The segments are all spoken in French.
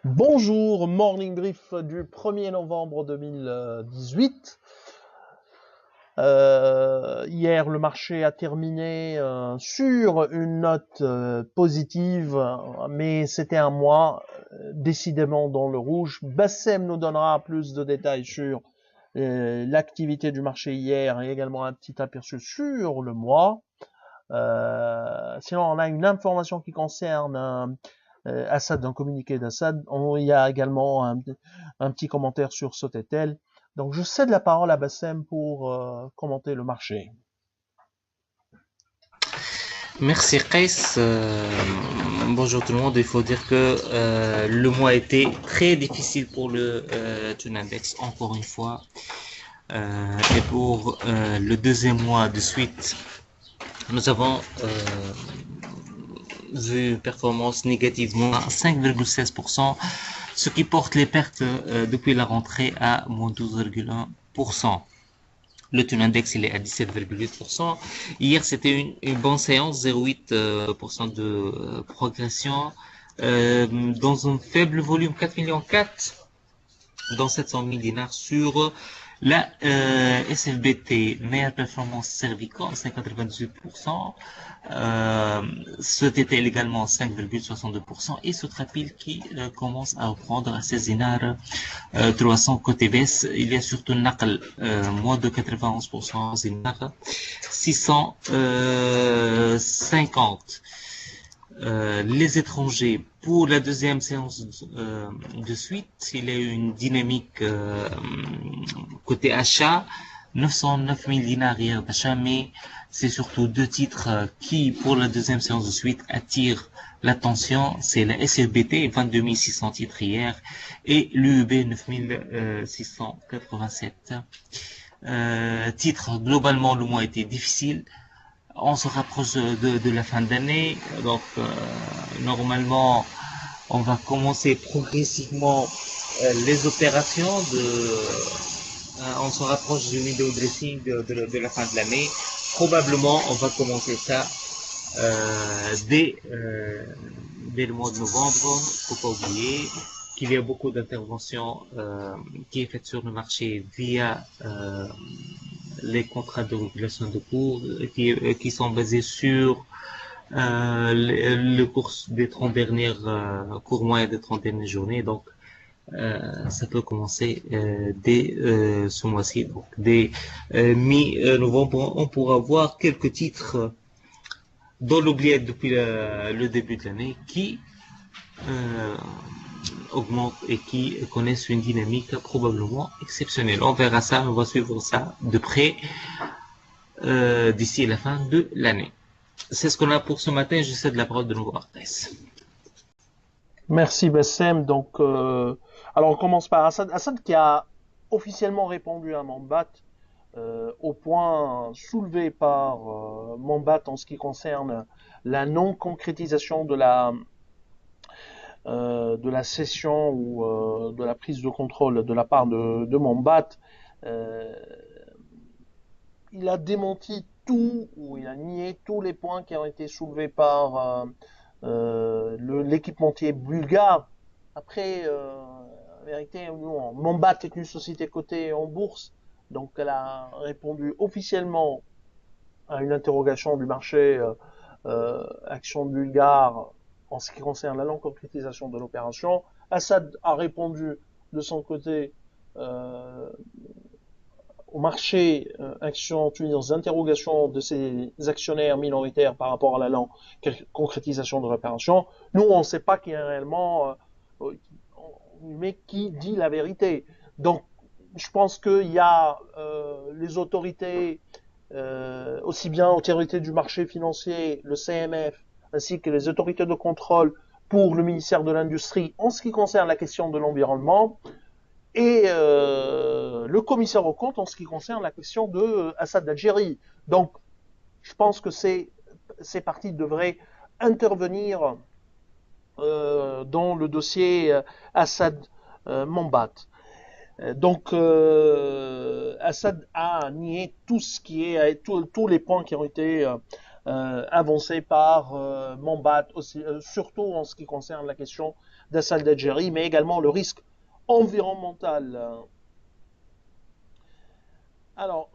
Bonjour, morning brief du 1er novembre 2018. Hier, le marché a terminé sur une note positive, mais c'était un mois décidément dans le rouge. Bassem nous donnera plus de détails sur l'activité du marché hier et également un petit aperçu sur le mois. Sinon, on a une information qui concerne Assad, un communiqué d'Assad. Il y a également un petit commentaire sur Sotetel. Donc, je cède la parole à Bassem pour commenter le marché. Merci Qais. Bonjour tout le monde. Il faut dire que le mois a été très difficile pour le Tunindex, encore une fois. Et pour le deuxième mois de suite, nous avons vu une performance négative, moins 5,16%, ce qui porte les pertes depuis la rentrée à moins 12,1%. Le taux index, il est à 17,8%. Hier, c'était une bonne séance, 0,8% de progression, dans un faible volume, 4 millions 4 dans 700 000 dinars sur la SFBT, meilleure performance cervicale, c'est 98%. Sotetel également 5,62% et Sotrapil qui commence à reprendre à ses dinars 300 côté baisse. Il y a surtout Naql, moins de 91%, Zinar 650. Les étrangers, pour la deuxième séance de suite, il y a eu une dynamique côté achat, 909 000 dinars hier d'achat, mais c'est surtout deux titres qui, pour la deuxième séance de suite, attirent l'attention. C'est la SFBT, 22 600 titres hier, et l'UEB, 9 687 titres. Globalement, le mois a été difficile. On se rapproche de la fin d'année, donc normalement on va commencer progressivement les opérations on se rapproche du window dressing de la fin de l'année. Probablement on va commencer ça dès le mois de novembre. Faut pas oublier qu'il y a beaucoup d'interventions qui est faite sur le marché via les contrats de régulation de cours qui sont basés sur le cours des 30 dernières cours moyens des 30 dernières journées. Donc ça peut commencer dès ce mois-ci, donc dès mi-novembre. On pourra voir quelques titres dans l'oubliette depuis le début de l'année qui euh, augmentent et qui connaissent une dynamique probablement exceptionnelle. On verra ça, on va suivre ça de près d'ici la fin de l'année. C'est ce qu'on a pour ce matin. Je cède la parole de nouveau à Arthès. Merci Bassem. Donc, alors on commence par Assad. Assad qui a officiellement répondu à Mambat au point soulevé par Mambat en ce qui concerne la non-concrétisation de la cession ou de la prise de contrôle de la part de Mambat. Euh, il a démenti tout ou il a nié tous les points qui ont été soulevés par l'équipementier bulgare. Après, en vérité, Mambat est une société cotée en bourse, donc elle a répondu officiellement à une interrogation du marché action bulgare en ce qui concerne la non-concrétisation de l'opération. Assad a répondu de son côté au marché action tunisien interrogations de ses actionnaires minoritaires par rapport à la concrétisation de l'opération. Nous, on ne sait pas qui est réellement, mais qui dit la vérité. Donc, je pense qu'il y a les autorités, aussi bien autorités du marché financier, le CMF, ainsi que les autorités de contrôle pour le ministère de l'Industrie en ce qui concerne la question de l'environnement, et le commissaire aux comptes en ce qui concerne la question de Assad d'Algérie. Donc, je pense que ces parties devraient intervenir dans le dossier Assad Mambat. Donc, Assad a nié tout ce qui est tous les points qui ont été avancée par Mambat, aussi, surtout en ce qui concerne la question d'Assad d'Algérie, mais également le risque environnemental. Alors,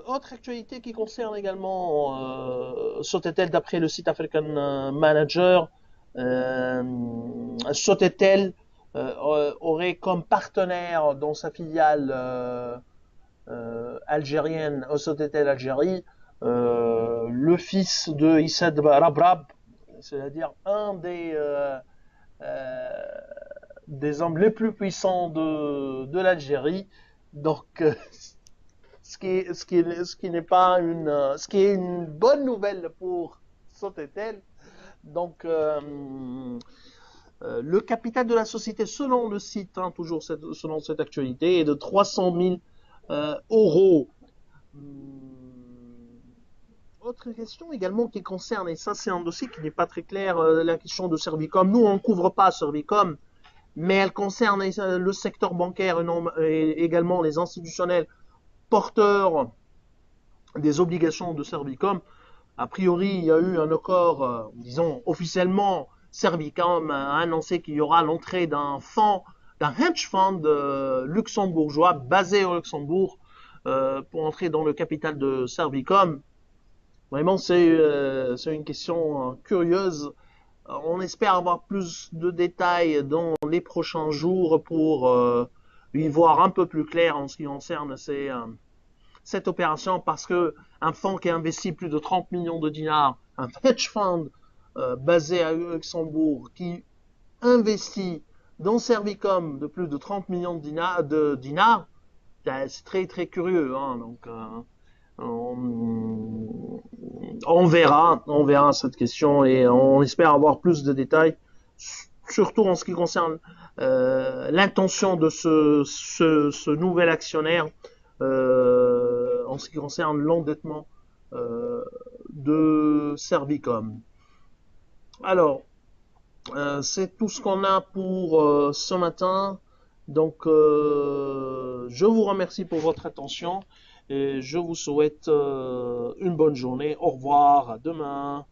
autre actualité qui concerne également Sotetel, d'après le site African Manager, euh, Sotetel aurait comme partenaire dans sa filiale algérienne, Sotetel Algérie, le fils de Issad Rabrab, c'est-à-dire un des hommes les plus puissants de l'Algérie. Donc, ce qui n'est pas ce qui est une bonne nouvelle pour Sotetel. Donc, le capital de la société, selon le site, hein, toujours selon cette actualité, est de 300 000 euros. Autre question également qui concerne, et ça c'est un dossier qui n'est pas très clair, la question de Servicom. Nous, on ne couvre pas Servicom, mais elle concerne le secteur bancaire et également les institutionnels porteurs des obligations de Servicom. A priori, il y a eu un accord, disons, officiellement, Servicom a annoncé qu'il y aura l'entrée d'un hedge fund luxembourgeois basé au Luxembourg pour entrer dans le capital de Servicom. Vraiment, c'est une question curieuse. On espère avoir plus de détails dans les prochains jours pour y voir un peu plus clair en ce qui concerne cette opération, parce que un fonds qui a investi plus de 30 millions de dinars, un hedge fund basé à Luxembourg qui investit dans Servicom de plus de 30 millions de dinars, c'est très très curieux. Hein, donc, on verra cette question et on espère avoir plus de détails, surtout en ce qui concerne l'intention de ce nouvel actionnaire en ce qui concerne l'endettement de Servicom. Alors, c'est tout ce qu'on a pour ce matin. Donc, je vous remercie pour votre attention et je vous souhaite une bonne journée. Au revoir, à demain.